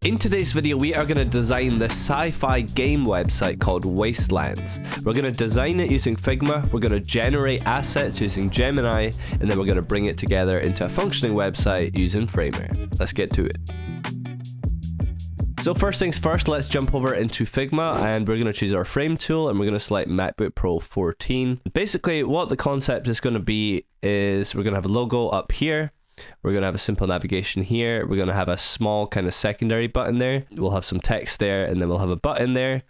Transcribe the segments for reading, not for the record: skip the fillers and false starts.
In today's video, we are going to design this sci-fi game website called Wastelands. We're going to design it using Figma, we're going to generate assets using Gemini, and then we're going to bring it together into a functioning website using Framer. Let's get to it. So first things first, let's jump over into Figma and we're going to choose our frame tool and we're going to select MacBook Pro 14. Basically, what the concept is going to be is we're going to have a logo up here. We're going to have a simple navigation here. We're going to have a small kind of secondary button there. We'll have some text there and then we'll have a button there.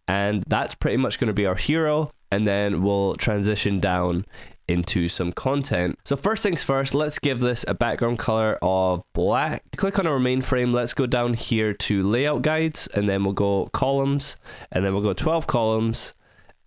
And that's pretty much going to be our hero. And then we'll transition down into some content. So first things first, let's give this a background color of black. Click on our main frame. Let's go down here to layout guides and then we'll go columns and then we'll go 12 columns.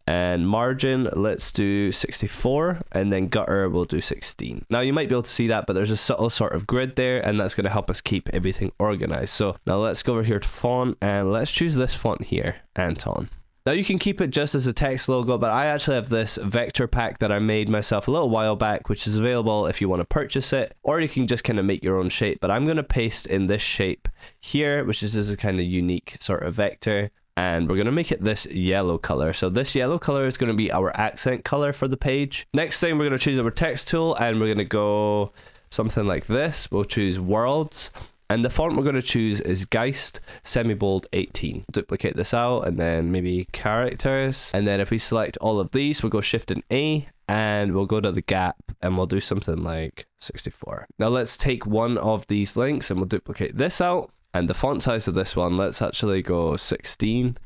And margin, let's do 64, and then gutter, we'll do 16. Now you might be able to see that, but there's a subtle sort of grid there, and that's going to help us keep everything organized. So now let's go over here to font, and let's choose this font here, Anton. Now you can keep it just as a text logo, but I actually have this vector pack that I made myself a little while back, which is available if you want to purchase it, or you can just kind of make your own shape. But I'm going to paste in this shape here, which is a kind of unique sort of vector. And we're going to make it this yellow color. So this yellow color is going to be our accent color for the page. Next thing, we're going to choose our text tool and we're going to go something like this. We'll choose worlds. And the font we're going to choose is Geist semi-bold 18. Duplicate this out and then maybe characters. And then if we select all of these, we'll go Shift and A and we'll go to the gap and we'll do something like 64. Now let's take one of these links and we'll duplicate this out. And the font size of this one, let's actually go 16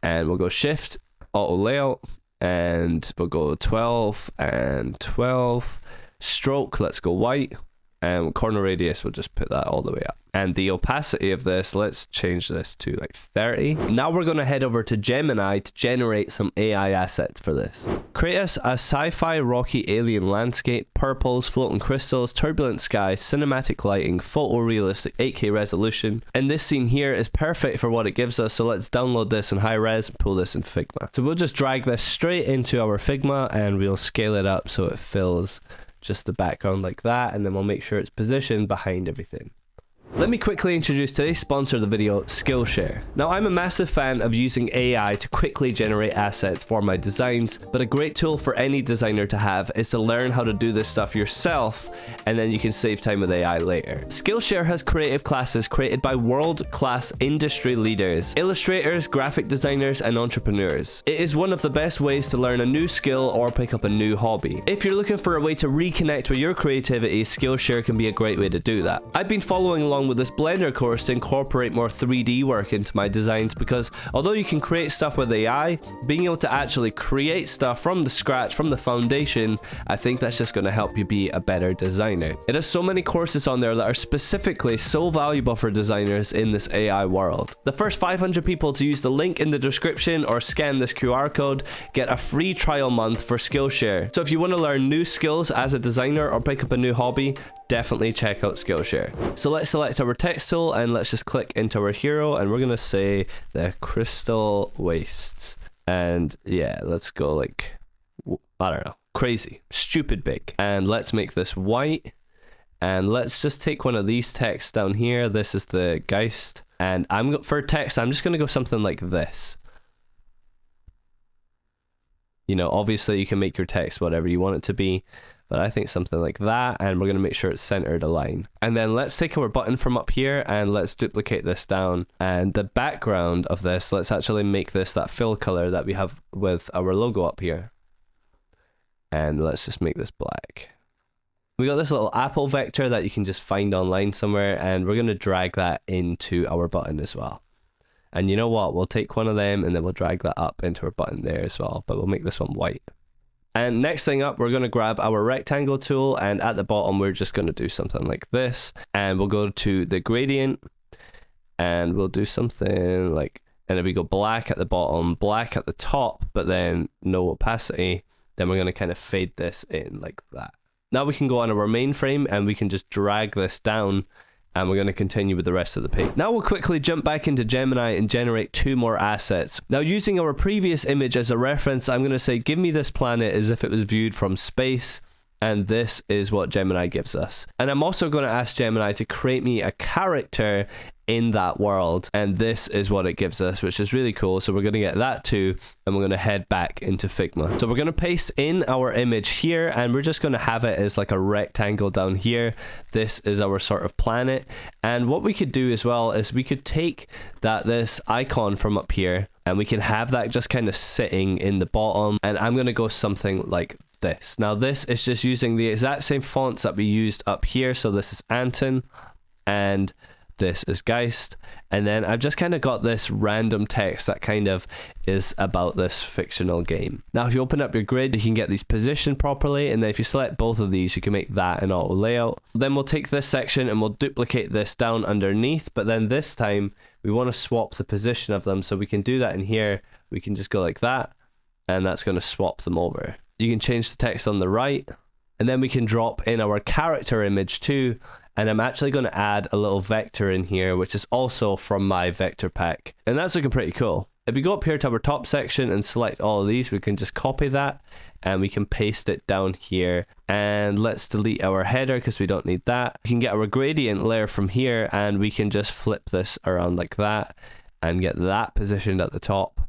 and we'll go Shift, Auto Layout, and we'll go 12 and 12. Stroke, let's go white, and corner radius, we'll just put that all the way up. And the opacity of this, let's change this to like 30. Now we're going to head over to Gemini to generate some AI assets for this. Create us a sci-fi rocky alien landscape, purples, floating crystals, turbulent sky, cinematic lighting, photorealistic 8K resolution. And this scene here is perfect for what it gives us. So let's download this in high res and pull this in Figma. So we'll just drag this straight into our Figma and we'll scale it up so it fills just the background like that. And then we'll make sure it's positioned behind everything. Let me quickly introduce today's sponsor of the video, Skillshare. Now, I'm a massive fan of using AI to quickly generate assets for my designs, but a great tool for any designer to have is to learn how to do this stuff yourself, and then you can save time with AI later. Skillshare has creative classes created by world-class industry leaders, illustrators, graphic designers, and entrepreneurs. It is one of the best ways to learn a new skill or pick up a new hobby. If you're looking for a way to reconnect with your creativity, Skillshare can be a great way to do that. I've been following along with this Blender course to incorporate more 3D work into my designs because although you can create stuff with AI, being able to actually create stuff from the scratch, from the foundation, I think that's just going to help you be a better designer. It has so many courses on there that are specifically so valuable for designers in this AI world. The first 500 people to use the link in the description or scan this QR code get a free trial month for Skillshare. So if you want to learn new skills as a designer or pick up a new hobby, definitely check out Skillshare. So let's select our text tool and let's just click into our hero and we're going to say the crystal wastes. And yeah, let's go like, I don't know, crazy, stupid big. And let's make this white. And let's just take one of these texts down here. This is the Geist. And for text, I'm just going to go something like this. You know, obviously you can make your text whatever you want it to be, but I think something like that, and we're going to make sure it's centered align. And then let's take our button from up here and let's duplicate this down. And the background of this, let's actually make this that fill color that we have with our logo up here. And let's just make this black. We got this little apple vector that you can just find online somewhere, and we're going to drag that into our button as well. And you know what? We'll take one of them and then we'll drag that up into our button there as well, but we'll make this one white. And next thing up, we're going to grab our rectangle tool, and at the bottom, we're just going to do something like this. And we'll go to the gradient, and we'll do something like, and then we go black at the bottom, black at the top, but then no opacity. Then we're going to kind of fade this in like that. Now we can go on our main frame, and we can just drag this down, and we're going to continue with the rest of the page. Now we'll quickly jump back into Gemini and generate 2 more assets. Now, using our previous image as a reference, I'm going to say, give me this planet as if it was viewed from space. And this is what Gemini gives us. And I'm also going to ask Gemini to create me a character in that world. And this is what it gives us, which is really cool. So we're going to get that too, and we're going to head back into Figma. So we're going to paste in our image here, and we're just going to have it as like a rectangle down here. This is our sort of planet. And what we could do as well is we could take this icon from up here, and we can have that just kind of sitting in the bottom. And I'm going to go something like this. Now this is just using the exact same fonts that we used up here. So this is Anton and this is Geist, and then I've just kind of got this random text that kind of is about this fictional game. Now if you open up your grid, you can get these positioned properly, and then if you select both of these, you can make that an auto layout. Then we'll take this section and we'll duplicate this down underneath, but then this time we want to swap the position of them. So we can do that in here. We can just go like that, and that's going to swap them over. You can change the text on the right, and then we can drop in our character image too. And I'm actually going to add a little vector in here, which is also from my vector pack. And that's looking pretty cool. If we go up here to our top section and select all of these, we can just copy that and we can paste it down here. And let's delete our header because we don't need that. We can get our gradient layer from here, and we can just flip this around like that and get that positioned at the top.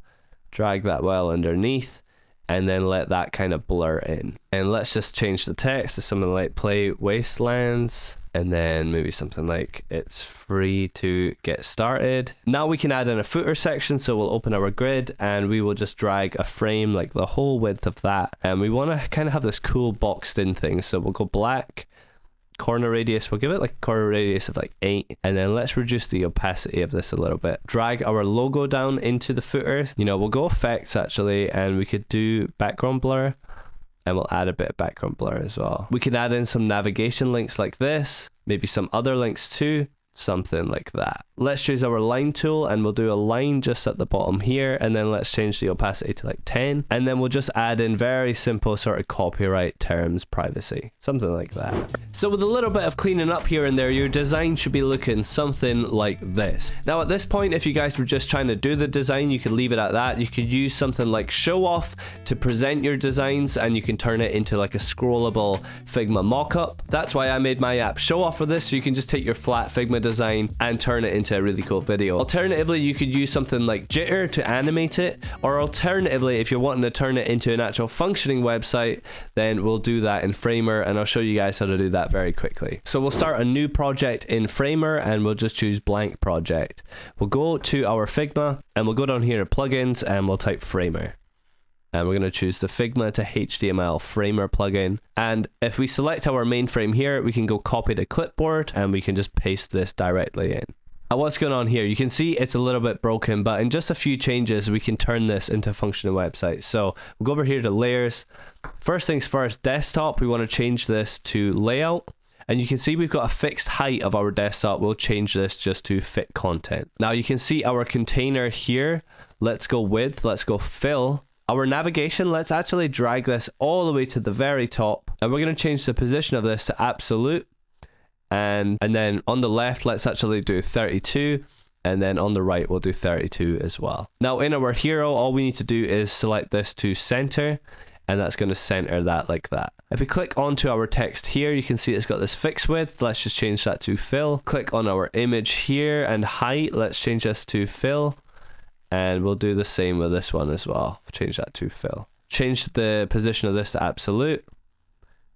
Drag that well underneath, and then let that kind of blur in. And let's just change the text to something like Play Wastelands, and then maybe something like it's free to get started. Now we can add in a footer section, so we'll open our grid and we will just drag a frame like the whole width of that. And we want to kind of have this cool boxed in thing, so we'll go black. Corner radius, we'll give it like a corner radius of like 8, and then let's reduce the opacity of this a little bit. Drag our logo down into the footer. You know, we'll go effects actually, and we could do background blur, and we'll add a bit of background blur as well. We can add in some navigation links like this, maybe some other links too, something like that. Let's choose our line tool, and we'll do a line just at the bottom here, and then let's change the opacity to like 10, and then we'll just add in very simple sort of copyright terms, privacy, something like that. So with a little bit of cleaning up here and there, your design should be looking something like this. Now at this point, if you guys were just trying to do the design, you could leave it at that. You could use something like show off to present your designs, and you can turn it into like a scrollable Figma mockup. That's why I made my app show off for this, so you can just take your flat Figma design and turn it into a really cool video. Alternatively, you could use something like jitter to animate it, or alternatively, if you're wanting to turn it into an actual functioning website, then we'll do that in Framer, and I'll show you guys how to do that very quickly. So we'll start a new project in Framer, and we'll just choose blank project. We'll go to our Figma, and we'll go down here to plugins, and we'll type Framer. And we're going to choose the Figma to HTML Framer plugin. And if we select our main frame here, we can go copy to clipboard, and we can just paste this directly in. Now what's going on here? You can see it's a little bit broken, but in just a few changes, we can turn this into a functional website. So we'll go over here to layers. First things first, desktop, we want to change this to layout. And you can see we've got a fixed height of our desktop. We'll change this just to fit content. Now you can see our container here. Let's go width, let's go fill. Our navigation, let's actually drag this all the way to the very top, and we're going to change the position of this to absolute, and then on the left, let's actually do 32, and then on the right, we'll do 32 as well. Now in our hero, all we need to do is select this to center, and that's going to center that like that. If we click onto our text here, you can see it's got this fixed width. Let's just change that to fill. Click on our image here and height. Let's change this to fill. And we'll do the same with this one as well. Change that to fill. Change the position of this to absolute.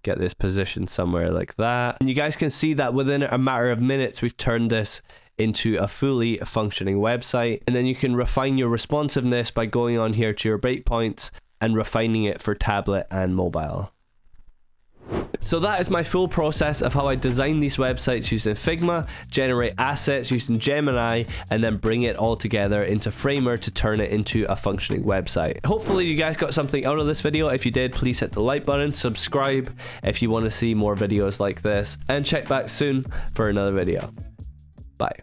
Get this position somewhere like that. And you guys can see that within a matter of minutes, we've turned this into a fully functioning website. And then you can refine your responsiveness by going on here to your breakpoints and refining it for tablet and mobile. So that is my full process of how I design these websites using Figma, generate assets using Gemini, and then bring it all together into Framer to turn it into a functioning website. Hopefully you guys got something out of this video. If you did, please hit the like button, subscribe if you want to see more videos like this, and check back soon for another video. Bye.